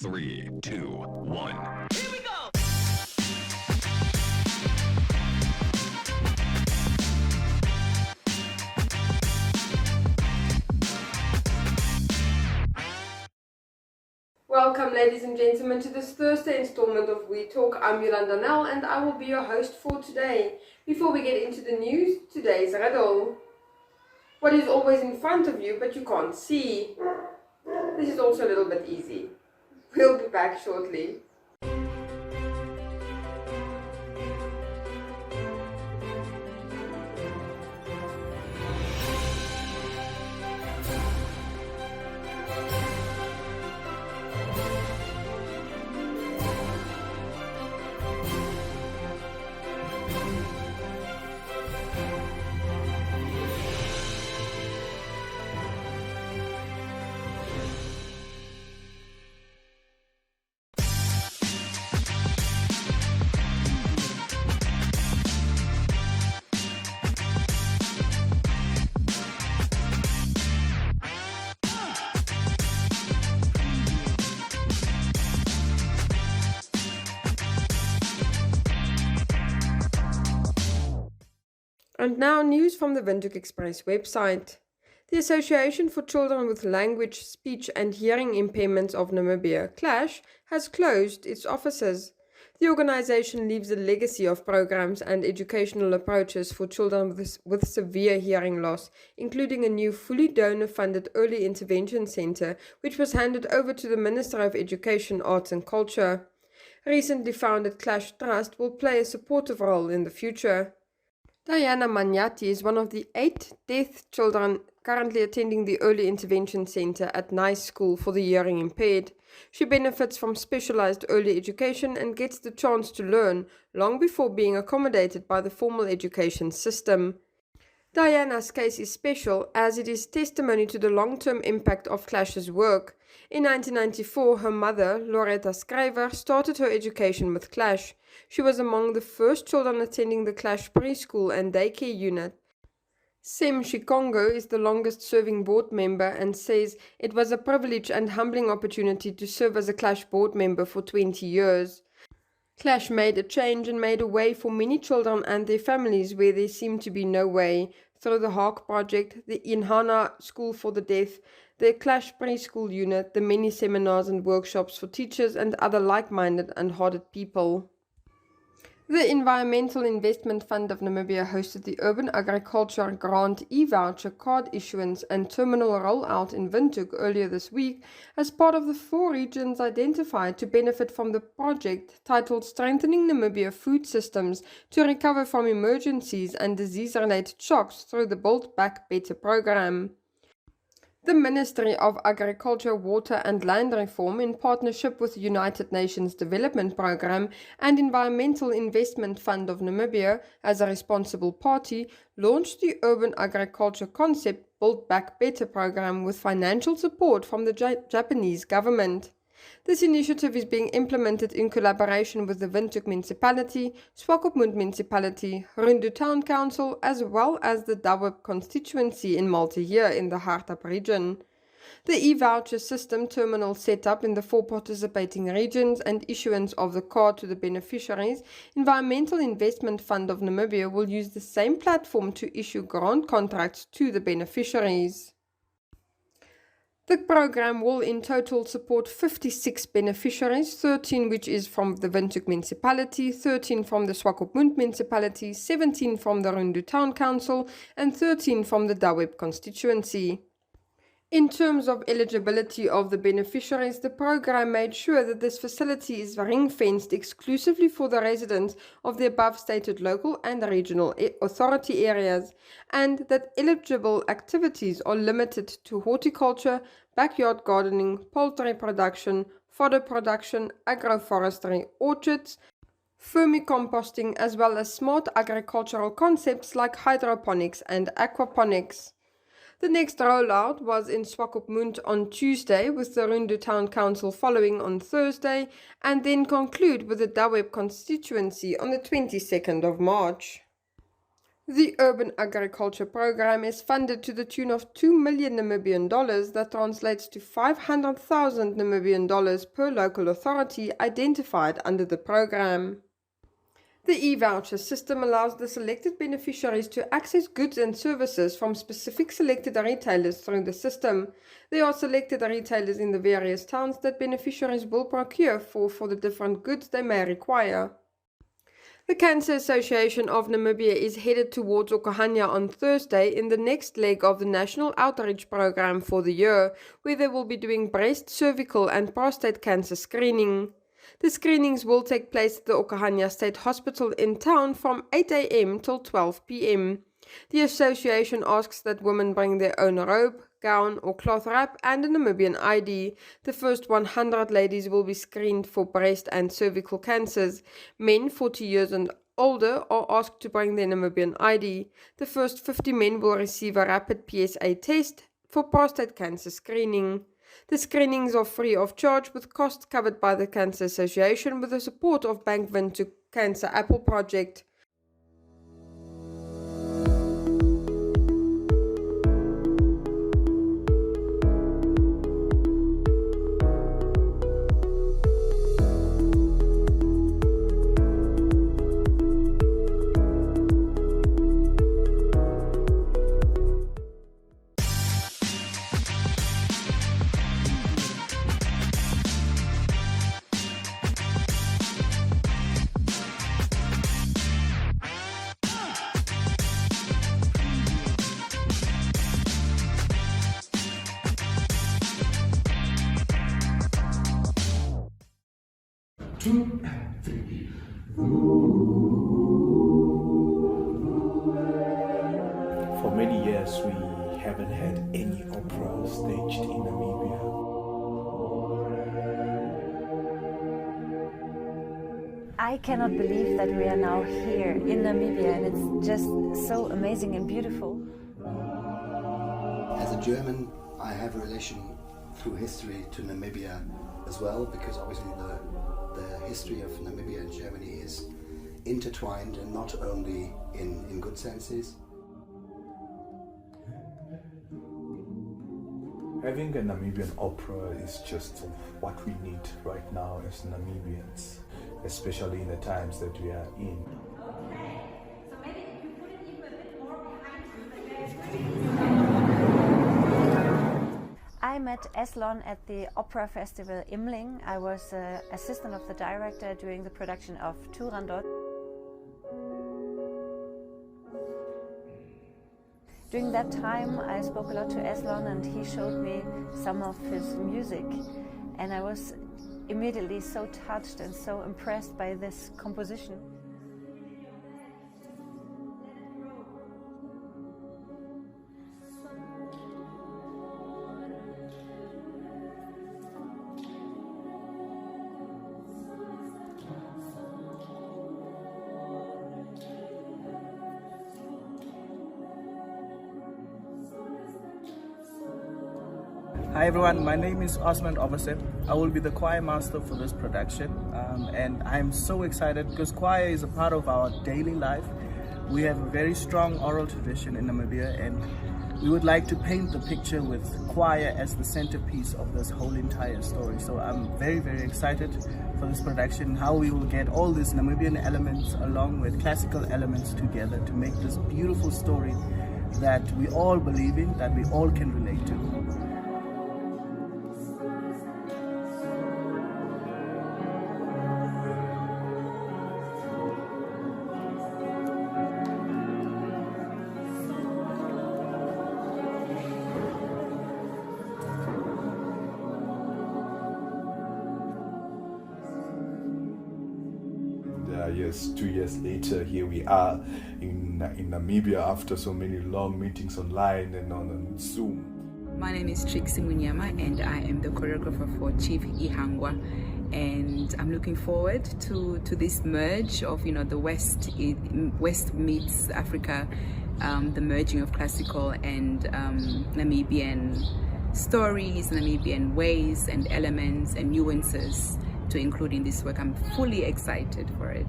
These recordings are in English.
3, 2, 1. Here we go! Welcome, ladies and gentlemen, to this Thursday installment of We Talk. I'm Yolanda Nell and I will be your host for today. Before we get into the news, today's riddle. What is always in front of you but you can't see? This is also a little bit easy. We'll be back shortly. And now news from the Windhoek Express website. The Association for Children with Language, Speech and Hearing Impairments of Namibia, CLASH, has closed its offices. The organization leaves a legacy of programs and educational approaches for children with severe hearing loss, including a new fully donor-funded early intervention center, which was handed over to the Minister of Education, Arts and Culture. Recently founded CLASH Trust will play a supportive role in the future. Diana Manyati is one of the 8 deaf children currently attending the Early Intervention Center at Nice School for the hearing impaired. She benefits from specialized early education and gets the chance to learn long before being accommodated by the formal education system. Diana's case is special as it is testimony to the long-term impact of CLASH's work. In 1994, her mother, Loretta Schrijver, started her education with CLASH. She was among the first children attending the CLASH preschool and daycare unit. Sem Shikongo is the longest-serving board member and says it was a privilege and humbling opportunity to serve as a CLASH board member for 20 years. CLASH made a change and made a way for many children and their families where there seemed to be no way. Through the HARK project, the Inhana School for the Deaf, the CLASH preschool unit, the many seminars and workshops for teachers and other like-minded and hearted people. The Environmental Investment Fund of Namibia hosted the Urban Agriculture Grant e-voucher card issuance and terminal rollout in Windhoek earlier this week as part of the 4 regions identified to benefit from the project titled Strengthening Namibia Food Systems to Recover from Emergencies and Disease-Related Shocks through the Build Back Better program. The Ministry of Agriculture, Water and Land Reform, in partnership with the United Nations Development Programme and Environmental Investment Fund of Namibia as a responsible party, launched the Urban Agriculture Concept Build Back Better program with financial support from the Japanese government. This initiative is being implemented in collaboration with the Windhoek Municipality, Swakopmund Municipality, Rundu Town Council, as well as the Dawib constituency in Malta-Heer in the Hartap region. The e-voucher system terminal set up in the 4 participating regions and issuance of the card to the beneficiaries, Environmental Investment Fund of Namibia will use the same platform to issue grant contracts to the beneficiaries. The program will in total support 56 beneficiaries, 13 which is from the Windhoek Municipality, 13 from the Swakopmund Municipality, 17 from the Rundu Town Council and 13 from the Dawib constituency. In terms of eligibility of the beneficiaries, the program made sure that this facility is ring-fenced exclusively for the residents of the above-stated local and regional authority areas, and that eligible activities are limited to horticulture, backyard gardening, poultry production, fodder production, agroforestry, orchards, vermicomposting, as well as smart agricultural concepts like hydroponics and aquaponics. The next rollout was in Swakopmund on Tuesday, with the Rundu Town Council following on Thursday, and then conclude with the Dawib constituency on the 22nd of March. The Urban Agriculture Program is funded to the tune of 2 million Namibian dollars, that translates to 500,000 Namibian dollars per local authority identified under the program. The e-voucher system allows the selected beneficiaries to access goods and services from specific selected retailers through the system. There are selected retailers in the various towns that beneficiaries will procure for the different goods they may require. The Cancer Association of Namibia is headed towards Okahanya on Thursday in the next leg of the National Outreach Program for the year, where they will be doing breast, cervical and prostate cancer screening. The screenings will take place at the Okahanya State Hospital in town from 8 a.m. till 12 p.m. The association asks that women bring their own robe, gown or cloth wrap and a Namibian ID. The first 100 ladies will be screened for breast and cervical cancers. Men 40 years and older are asked to bring their Namibian ID. The first 50 men will receive a rapid PSA test for prostate cancer screening. The screenings are free of charge, with costs covered by the Cancer Association with the support of Bankvin to Cancer Apple Project. Two, three. For many years, we haven't had any opera staged in Namibia. I cannot believe that we are now here in Namibia, and it's just so amazing and beautiful. As a German, I have a relation through history to Namibia as well, because obviously the history of Namibia and Germany is intertwined, and not only in good senses. Having a Namibian opera is just what we need right now as Namibians, especially in the times that we are in. Okay, so maybe if you put it even a bit more behind you. I met Eslon at the Opera Festival Imling. I was assistant of the director during the production of Turandot. During that time I spoke a lot to Eslon, and he showed me some of his music, and I was immediately so touched and so impressed by this composition. Hi everyone, my name is Osman Obaset. I will be the choir master for this production, and I'm so excited because choir is a part of our daily life. We have a very strong oral tradition in Namibia, and we would like to paint the picture with choir as the centerpiece of this whole entire story. So I'm very, very excited for this production, how we will get all these Namibian elements along with classical elements together to make this beautiful story that we all believe in, that we all can relate to. Yes, 2 years later, here we are in Namibia after so many long meetings online and on Zoom. My name is Trixie Munyama, and I am the choreographer for Chief Ihangwa, and I'm looking forward to this merge of the West meets Africa, the merging of classical and Namibian stories, Namibian ways and elements and nuances to include in this work. I'm fully excited for it.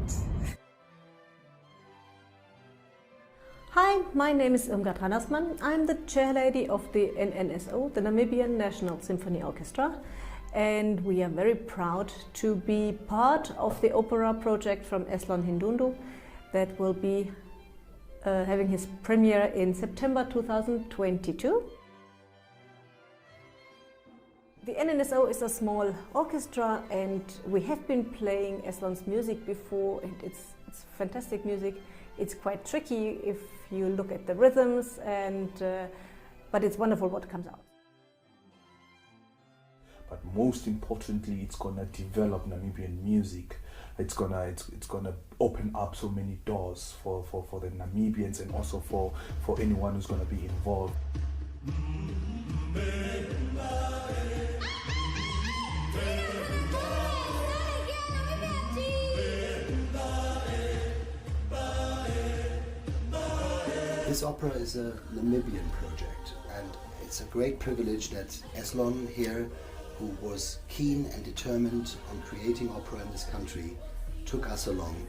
Hi, my name is Irmgard Rannersmann. I'm the chairlady of the NNSO, the Namibian National Symphony Orchestra, and we are very proud to be part of the opera project from Eslon Hindundu that will be having his premiere in September 2022. The NNSO is a small orchestra and we have been playing Eslon's music before, and it's fantastic music. It's quite tricky if you look at the rhythms, but it's wonderful what comes out. But most importantly, it's gonna develop Namibian music. It's gonna open up so many doors for the Namibians and also for anyone who's gonna be involved. This opera is a Namibian project, and it's a great privilege that Eslon here, who was keen and determined on creating opera in this country, took us along.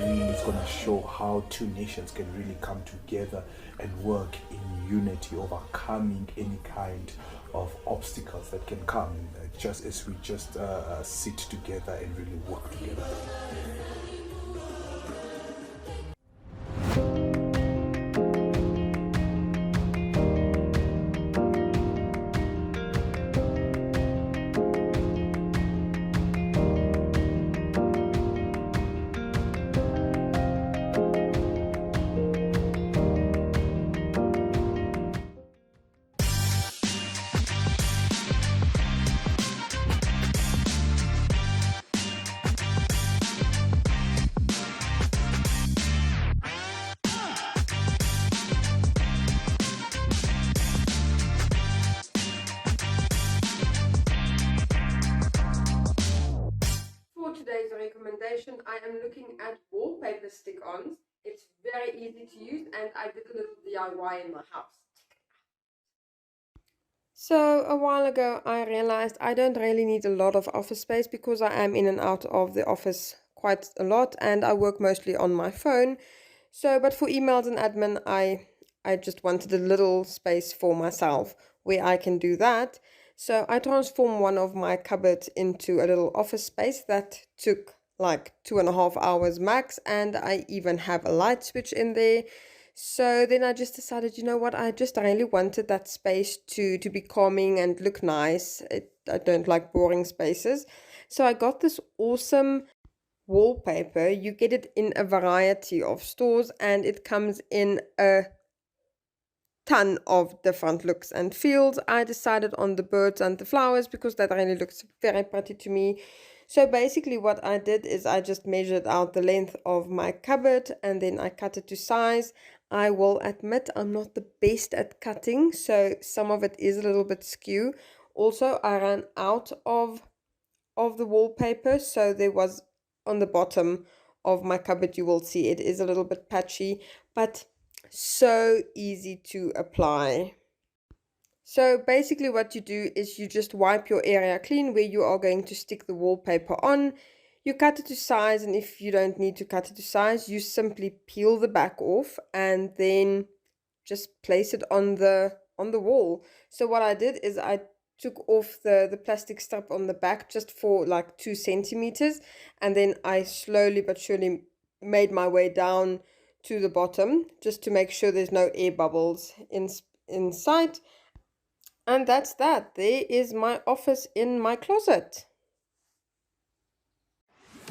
It's going to show how two nations can really come together and work in unity, overcoming any kind of obstacles that can come, just as we just sit together and really work together. Today's recommendation, I am looking at wallpaper stick-ons. It's very easy to use and I did a little DIY in my house. So a while ago I realized I don't really need a lot of office space because I am in and out of the office quite a lot and I work mostly on my phone. But for emails and admin I just wanted a little space for myself where I can do that. So I transformed one of my cupboards into a little office space that took like 2.5 hours max, and I even have a light switch in there. So then I just decided, you know what, I just really wanted that space to be calming and look nice. I don't like boring spaces. So I got this awesome wallpaper. You get it in a variety of stores and it comes in a ton of different looks and feels. I decided on the birds and the flowers because that really looks very pretty to me. So basically what I did is I just measured out the length of my cupboard and then I cut it to size. I will admit I'm not the best at cutting, so some of it is a little bit skew. Also, I ran out of the wallpaper, so there was on the bottom of my cupboard, you will see it is a little bit patchy, but so easy to apply. So basically what you do is you just wipe your area clean where you are going to stick the wallpaper on. You cut it to size, and if you don't need to cut it to size, you simply peel the back off and then just place it on the wall. So what I did is I took off the plastic strip on the back just for like 2 centimeters, and then I slowly but surely made my way down to the bottom just to make sure there's no air bubbles in sight. And that's that. There is my office in my closet.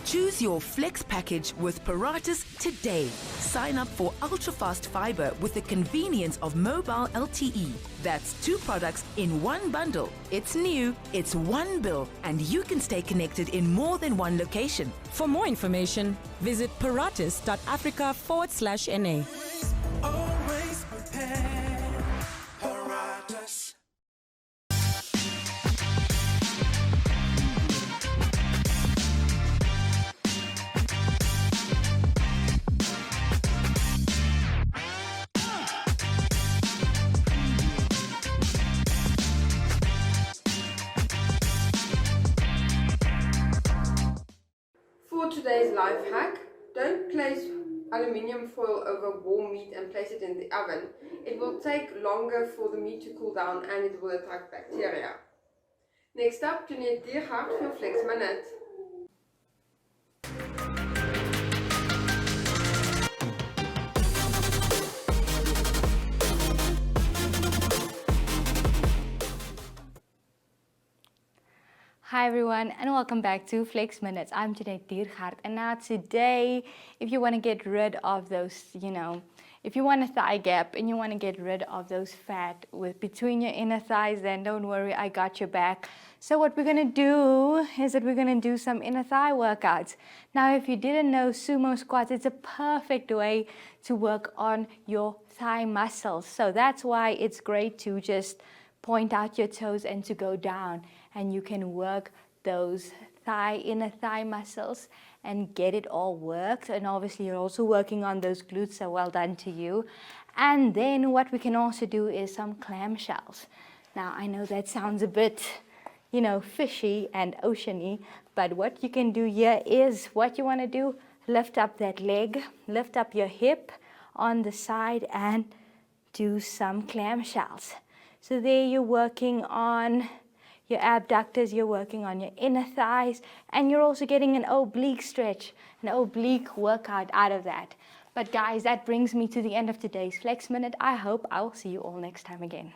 Choose your flex package with Paratus today. Sign up for ultra-fast fiber with the convenience of mobile LTE. That's 2 products in 1 bundle. It's new, it's 1 bill, and you can stay connected in more than 1 location. For more information, visit paratus.africa/NA. Always prepared. Paratus. today's life hack: don't place aluminium foil over warm meat and place it in the oven. It will take longer for the meat to cool down and it will attract bacteria. Next up, Jeanette Diergaard for your Flex Minute. Hi everyone and welcome back to Flex Minutes. I'm Jeanette Diergaard, and now today, if you want to get rid of those, if you want a thigh gap and you want to get rid of those fat between your inner thighs, then don't worry, I got your back. So what we're going to do is that we're going to do some inner thigh workouts. Now if you didn't know, sumo squats, it's a perfect way to work on your thigh muscles. So that's why it's great to just point out your toes and to go down, and you can work those inner thigh muscles and get it all worked. And obviously you're also working on those glutes, so well done to you. And then what we can also do is some clamshells. Now I know that sounds a bit fishy and oceany, but what you can do here is, what you want to do, lift up that leg, lift up your hip on the side and do some clamshells. So there you're working on your abductors, you're working on your inner thighs, and you're also getting an oblique stretch, an oblique workout out of that. But guys, that brings me to the end of today's Flex Minute. I hope I will see you all next time again.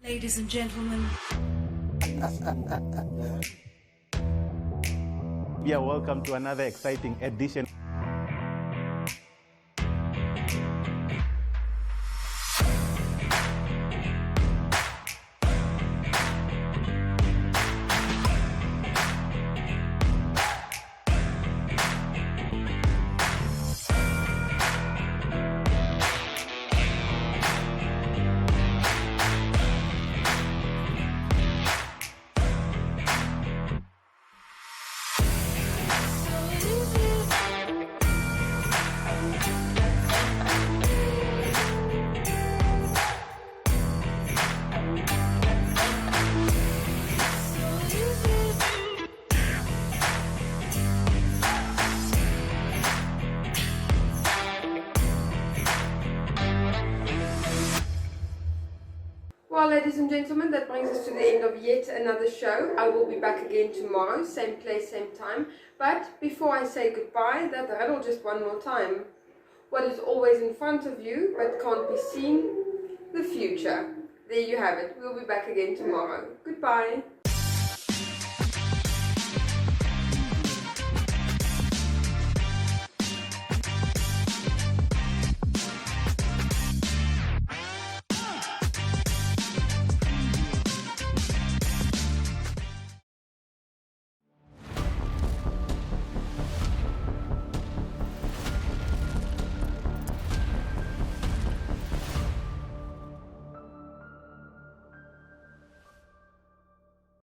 Ladies and gentlemen. Yeah, welcome to another exciting edition. Well, ladies and gentlemen, that brings us to the end of yet another show. I will be back again tomorrow, same place, same time. But before I say goodbye, that riddle just one more time. What is always in front of you but can't be seen? The future. There you have it. We'll be back again tomorrow. Goodbye.